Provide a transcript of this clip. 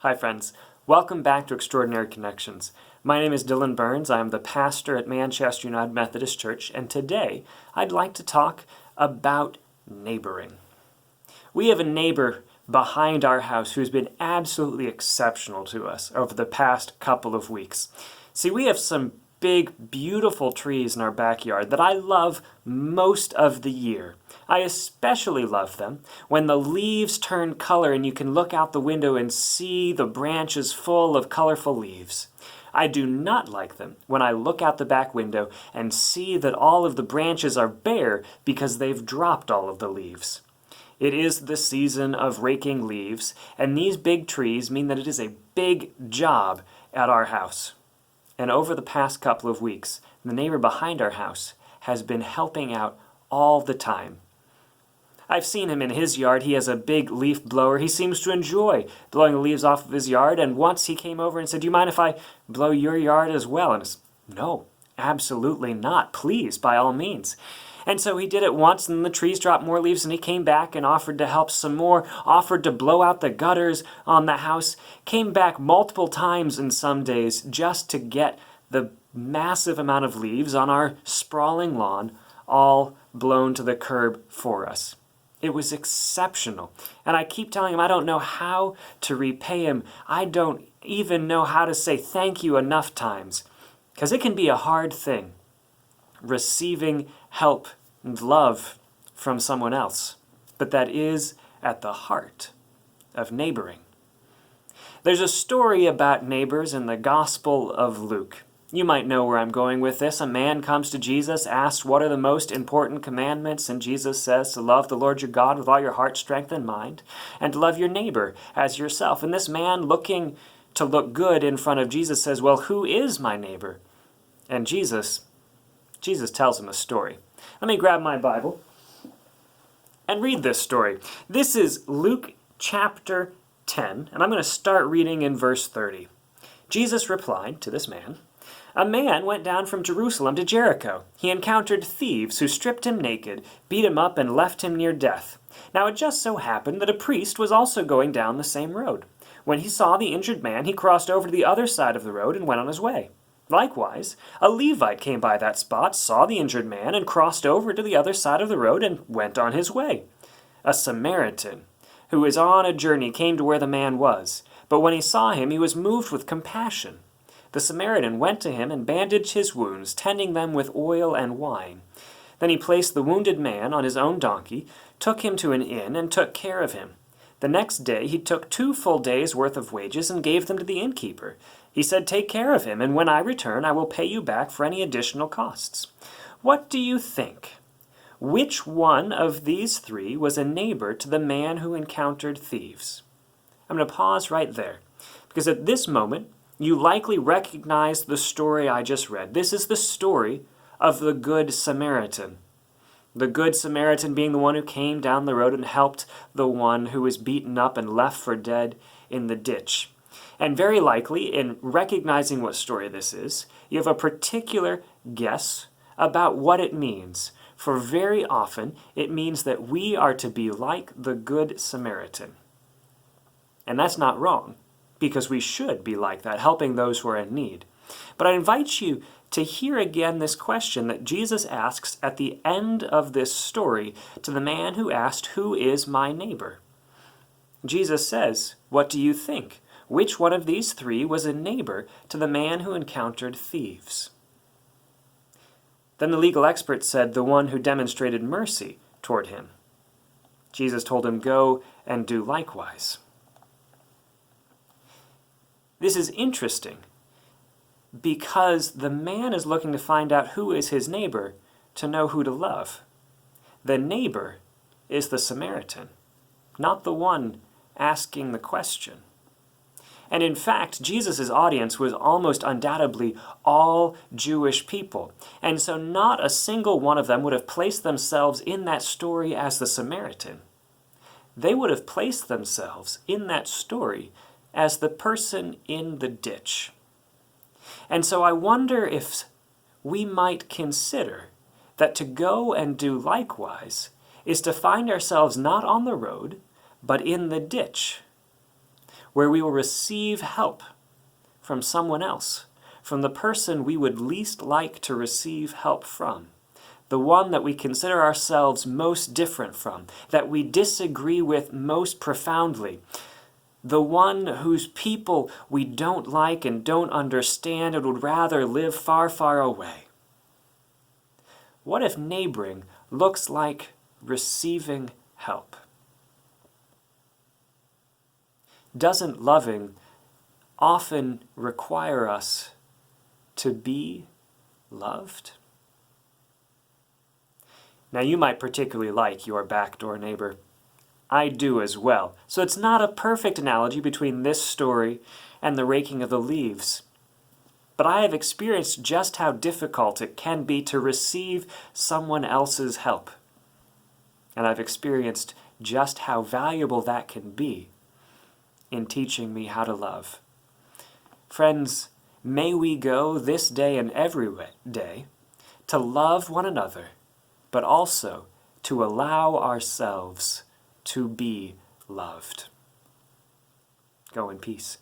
Hi friends, welcome back to Extraordinary Connections. My name is Dillon Burns. I am the pastor at Manchester United Methodist Church, and today I'd like to talk about neighboring. We have a neighbor behind our house who's been absolutely exceptional to us over the past couple of weeks. See, we have some big, beautiful trees in our backyard that I love most of the year. I especially love them when the leaves turn color and you can look out the window and see the branches full of colorful leaves. I do not like them when I look out the back window and see that all of the branches are bare because they've dropped all of the leaves. It is the season of raking leaves, and these big trees mean that it is a big job at our house. And over the past couple of weeks, the neighbor behind our house has been helping out all the time. I've seen him in his yard. He has a big leaf blower. He seems to enjoy blowing the leaves off of his yard, and once he came over and said, "Do you mind if I blow your yard as well?" And I said, "No, absolutely not. Please, by all means." And so he did it once, and the trees dropped more leaves, and he came back and offered to help some more, offered to blow out the gutters on the house, came back multiple times in some days just to get the massive amount of leaves on our sprawling lawn all blown to the curb for us. It was exceptional. And I keep telling him I don't know how to repay him. I don't even know how to say thank you enough times, because it can be a hard thing receiving help and love from someone else. But that is at the heart of neighboring. There's a story about neighbors in the Gospel of Luke. You might know where I'm going with this. A man comes to Jesus, asks, "What are the most important commandments?" And Jesus says to love the Lord your God with all your heart, strength, and mind, and to love your neighbor as yourself. And this man, looking to look good in front of Jesus, says, "Well, who is my neighbor?" And Jesus tells him a story. Let me grab my Bible and read this story. This is Luke chapter 10, and I'm going to start reading in verse 30. Jesus replied to this man, "A man went down from Jerusalem to Jericho. He encountered thieves who stripped him naked, beat him up, and left him near death. Now it just so happened that a priest was also going down the same road. When he saw the injured man, he crossed over to the other side of the road and went on his way. Likewise, a Levite came by that spot, saw the injured man, and crossed over to the other side of the road and went on his way. A Samaritan, who was on a journey, came to where the man was. But when he saw him, he was moved with compassion. The Samaritan went to him and bandaged his wounds, tending them with oil and wine. Then he placed the wounded man on his own donkey, took him to an inn, and took care of him. The next day he took 2 full days' worth of wages and gave them to the innkeeper. He said, 'Take care of him, and when I return, I will pay you back for any additional costs.' What do you think? Which one of these 3 was a neighbor to the man who encountered thieves?" I'm going to pause right there, because at this moment, you likely recognize the story I just read. This is the story of the Good Samaritan. The Good Samaritan being the one who came down the road and helped the one who was beaten up and left for dead in the ditch. And very likely, in recognizing what story this is, you have a particular guess about what it means. For very often, it means that we are to be like the Good Samaritan. And that's not wrong, because we should be like that, helping those who are in need. But I invite you to hear again this question that Jesus asks at the end of this story to the man who asked, "Who is my neighbor?" Jesus says, "What do you think? Which one of these 3 was a neighbor to the man who encountered thieves?" Then the legal expert said, "The one who demonstrated mercy toward him." Jesus told him, "Go and do likewise." This is interesting because the man is looking to find out who is his neighbor to know who to love. The neighbor is the Samaritan, not the one asking the question. And in fact, Jesus' audience was almost undoubtedly all Jewish people. And so not a single one of them would have placed themselves in that story as the Samaritan. They would have placed themselves in that story as the person in the ditch. And so I wonder if we might consider that to go and do likewise is to find ourselves not on the road, but in the ditch, where we will receive help from someone else, from the person we would least like to receive help from, the one that we consider ourselves most different from, that we disagree with most profoundly, the one whose people we don't like and don't understand and would rather live far, far away. What if neighboring looks like receiving help? Doesn't loving often require us to be loved? Now, you might particularly like your backdoor neighbor. I do as well. So it's not a perfect analogy between this story and the raking of the leaves. But I have experienced just how difficult it can be to receive someone else's help. And I've experienced just how valuable that can be in teaching me how to love. Friends, may we go this day and every day to love one another, but also to allow ourselves to be loved. Go in peace.